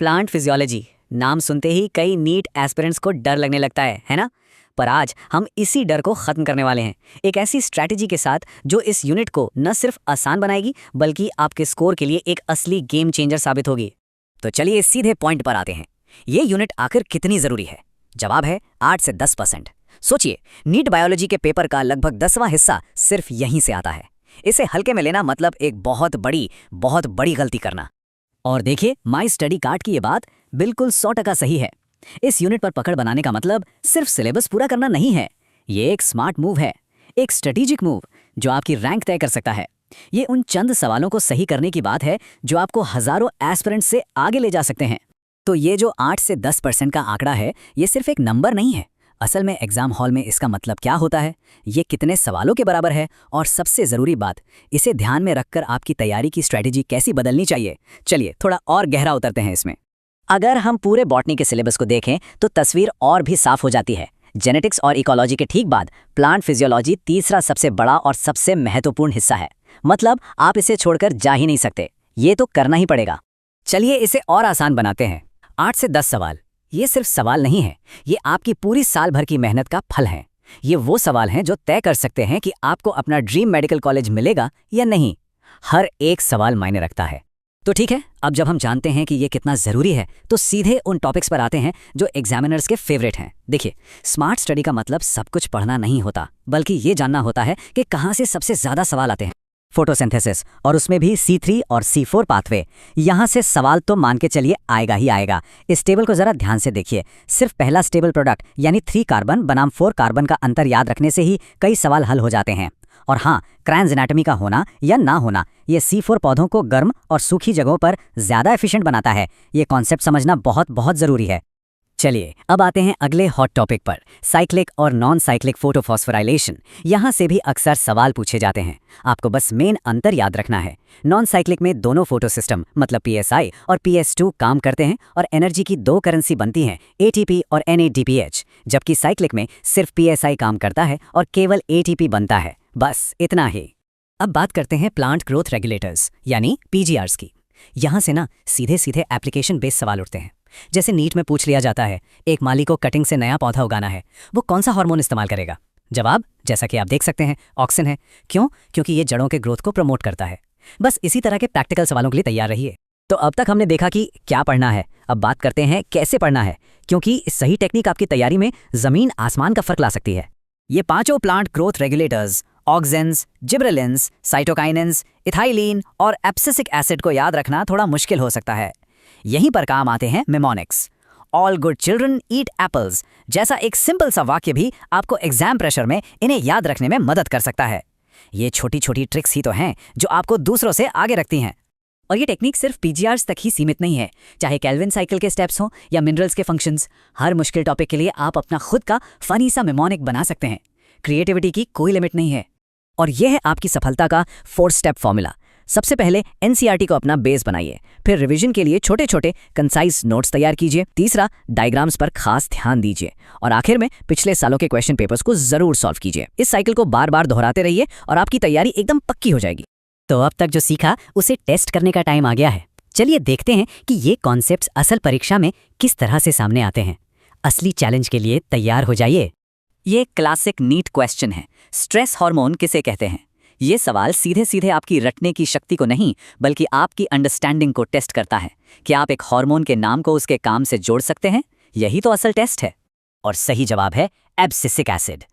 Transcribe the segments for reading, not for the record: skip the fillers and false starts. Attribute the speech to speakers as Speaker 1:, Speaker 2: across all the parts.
Speaker 1: Plant physiology नाम सुनते ही कई नीट एस्पिरेंट्स को डर लगने लगता है ना। पर आज हम इसी डर को खत्म करने वाले हैं एक ऐसी स्ट्रैटेजी के साथ जो इस यूनिट को न सिर्फ आसान बनाएगी बल्कि आपके स्कोर के लिए एक असली गेम चेंजर साबित होगी। तो चलिए सीधे पॉइंट पर आते हैं। ये यूनिट आखिर कितनी जरूरी है? जवाब है 8 से 10%। सोचिए, नीट बायोलॉजी के पेपर का लगभग 10वां हिस्सा सिर्फ यहीं से आता है। इसे हल्के में लेना मतलब एक बहुत बड़ी गलती करना। और देखिए, माई स्टडी कार्ड की ये बात बिल्कुल 100% सही है। इस यूनिट पर पकड़ बनाने का मतलब सिर्फ सिलेबस पूरा करना नहीं है। ये एक स्मार्ट मूव है, एक स्ट्रेटेजिक मूव जो आपकी रैंक तय कर सकता है। ये उन चंद सवालों को सही करने की बात है जो आपको हजारों एस्पिरेंट्स से आगे ले जा सकते हैं। तो ये जो 8 से 10% का आंकड़ा है, ये सिर्फ एक नंबर नहीं है। असल में एग्जाम हॉल में इसका मतलब क्या होता है, ये कितने सवालों के बराबर है, और सबसे ज़रूरी बात, इसे ध्यान में रखकर आपकी तैयारी की स्ट्रैटेजी कैसी बदलनी चाहिए। चलिए थोड़ा और गहरा उतरते हैं इसमें। अगर हम पूरे बॉटनी के सिलेबस को देखें तो तस्वीर और भी साफ हो जाती है। जेनेटिक्स और इकोलॉजी के ठीक बाद प्लांट फिजियोलॉजी तीसरा सबसे बड़ा और सबसे महत्वपूर्ण हिस्सा है। मतलब आप इसे छोड़कर जा ही नहीं सकते, ये तो करना ही पड़ेगा। चलिए इसे और आसान बनाते हैं। 8 से 10 सवाल, ये सिर्फ सवाल नहीं है, ये आपकी पूरी साल भर की मेहनत का फल है। ये वो सवाल हैं जो तय कर सकते हैं कि आपको अपना ड्रीम मेडिकल कॉलेज मिलेगा या नहीं। हर एक सवाल मायने रखता है। तो ठीक है, अब जब हम जानते हैं कि ये कितना ज़रूरी है तो सीधे उन टॉपिक्स पर आते हैं जो एग्जामिनर्स के फेवरेट हैं। देखिए, स्मार्ट स्टडी का मतलब सब कुछ पढ़ना नहीं होता, बल्कि ये जानना होता है कि कहाँ से सबसे ज़्यादा सवाल आते हैं। फोटोसिंथेसिस, और उसमें भी C3 और C4 पाथवे, यहाँ से सवाल तो मान के चलिए आएगा ही आएगा। इस टेबल को ज़रा ध्यान से देखिए। सिर्फ पहला स्टेबल प्रोडक्ट यानी 3 कार्बन बनाम 4 कार्बन का अंतर याद रखने से ही कई सवाल हल हो जाते हैं। और हाँ, क्रैन्स एनाटॉमी का होना या ना होना, ये C4 पौधों को गर्म और सूखी जगहों पर ज़्यादा एफिशिएंट बनाता है। ये कॉन्सेप्ट समझना बहुत ज़रूरी है। चलिए अब आते हैं अगले हॉट टॉपिक पर, साइक्लिक और नॉन साइक्लिक फोटोफॉस्फोराइलेशन। यहाँ से भी अक्सर सवाल पूछे जाते हैं। आपको बस मेन अंतर याद रखना है। नॉन साइक्लिक में दोनों फोटो सिस्टम मतलब PSI और PS2 काम करते हैं और एनर्जी की 2 करेंसी बनती हैं, ATP और NADPH। जबकि साइक्लिक में सिर्फ PSI काम करता है और केवल ATP बनता है। बस इतना ही। अब बात करते हैं प्लांट ग्रोथ रेगुलेटर्स यानी PGRs की। यहाँ से ना सीधे एप्लीकेशन बेस्ड सवाल उठते हैं। जैसे नीट में पूछ लिया जाता है, एक माली को कटिंग से नया पौधा उगाना है, वो कौन सा हार्मोन इस्तेमाल करेगा? जवाब, जैसा कि आप देख सकते हैं, ऑक्सिन है। क्यों? क्योंकि ये जड़ों के ग्रोथ को प्रमोट करता है। बस इसी तरह के प्रैक्टिकल सवालों के लिए तैयार रहिए। तो अब तक हमने देखा कि क्या पढ़ना है, अब बात करते हैं कैसे पढ़ना है, क्योंकि सही टेक्निक आपकी तैयारी में जमीन आसमान का फर्क ला सकती है। ये पांचों plant growth regulators, ऑक्जेंस, gibberellins, cytokinins, ethylene और एब्सिसिक एसिड को याद रखना थोड़ा मुश्किल हो सकता है। यहीं पर काम आते हैं मेमोनिक्स। ऑल गुड चिल्ड्रन ईट एप्पल्स जैसा एक सिंपल सा वाक्य भी आपको एग्जाम प्रेशर में इन्हें याद रखने में मदद कर सकता है। ये छोटी ट्रिक्स ही तो हैं जो आपको दूसरों से आगे रखती हैं। और ये टेक्निक सिर्फ PGRs तक ही सीमित नहीं है। चाहे केल्विन साइकिल के स्टेप्स हों या मिनरल्स के फंक्शंस, हर मुश्किल टॉपिक के लिए आप अपना खुद का फनी सा मेमोनिक बना सकते हैं। क्रिएटिविटी की कोई लिमिट नहीं है। और यह है आपकी सफलता का 4 स्टेप फॉर्मूला। सबसे पहले NCERT को अपना बेस बनाइए, फिर रिवीजन के लिए छोटे कंसाइज नोट्स तैयार कीजिए, तीसरा डायग्राम्स पर खास ध्यान दीजिए, और आखिर में पिछले सालों के क्वेश्चन पेपर्स को जरूर सॉल्व कीजिए। इस साइकिल को बार दोहराते रहिए और आपकी तैयारी एकदम पक्की हो जाएगी। तो अब तक जो सीखा उसे टेस्ट करने का टाइम आ गया है। चलिए देखते हैं कि ये कॉन्सेप्ट्स असल परीक्षा में किस तरह से सामने आते हैं। असली चैलेंज के लिए तैयार हो जाइए। ये क्लासिक नीट क्वेश्चन है, स्ट्रेस हार्मोन किसे कहते हैं? ये सवाल सीधे आपकी रटने की शक्ति को नहीं बल्कि आपकी अंडरस्टैंडिंग को टेस्ट करता है कि आप एक हार्मोन के नाम को उसके काम से जोड़ सकते हैं। यही तो असल टेस्ट है। और सही जवाब है एब्सिसिक एसिड।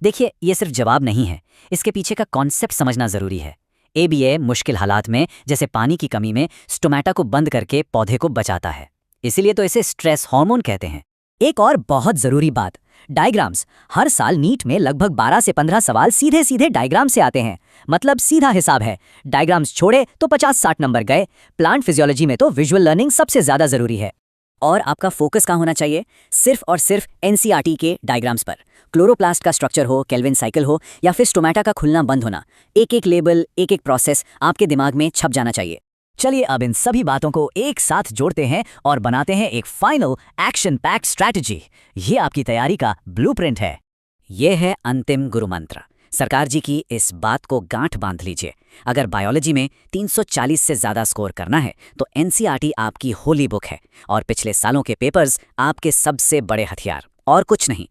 Speaker 1: देखिए, ये सिर्फ जवाब नहीं है, इसके पीछे का कॉन्सेप्ट समझना जरूरी है। ABA मुश्किल हालात में, जैसे पानी की कमी में, स्टोमेटा को बंद करके पौधे को बचाता है, इसीलिए तो इसे स्ट्रेस हार्मोन कहते हैं। एक और बहुत जरूरी बात, डायग्राम्स। हर साल नीट में लगभग 12 से 15 सवाल सीधे डायग्राम से आते हैं। मतलब सीधा हिसाब है, डायग्राम्स छोड़े तो 50-60 नंबर गए। प्लांट फिजियोलॉजी में तो विजुअल लर्निंग सबसे ज्यादा जरूरी है। और आपका फोकस कहाँ होना चाहिए? सिर्फ और सिर्फ NCERT के डायग्राम्स पर। क्लोरोप्लास्ट का स्ट्रक्चर हो, केल्विन साइकिल हो, या फिर स्टोमेटा का खुलना बंद होना, एक लेबल, एक प्रोसेस आपके दिमाग में छप जाना चाहिए। चलिए अब इन सभी बातों को एक साथ जोड़ते हैं और बनाते हैं एक फाइनल एक्शन पैक्ड स्ट्रैटेजी। ये आपकी तैयारी का ब्लूप्रिंट है। यह है अंतिम गुरु मंत्र। सरकार जी की इस बात को गांठ बांध लीजिए। अगर बायोलॉजी में 340 से ज़्यादा स्कोर करना है तो एनसीईआरटी आपकी होली बुक है और पिछले सालों के पेपर्स आपके सबसे बड़े हथियार, और कुछ नहीं।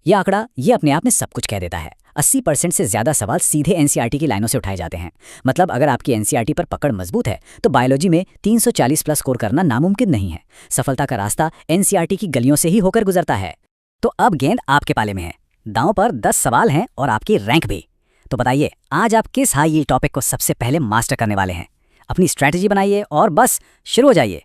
Speaker 1: यह आंकड़ा ये अपने आप में सब कुछ कह देता है। 80% से ज़्यादा सवाल सीधे एनसीईआरटी की लाइनों से उठाए जाते हैं। मतलब अगर आपकी एनसीईआरटी पर पकड़ मजबूत है तो बायोलॉजी में 340 प्लस स्कोर करना नामुमकिन नहीं है। सफलता का रास्ता एनसीईआरटी की गलियों से ही होकर गुजरता है। तो अब गेंद आपके पाले में है। दांव पर 10 सवाल हैं और आपकी रैंक भी। तो बताइए, आज आप किस हाई यील्ड टॉपिक को सबसे पहले मास्टर करने वाले हैं? अपनी स्ट्रैटेजी बनाइए और बस शुरू हो जाइए।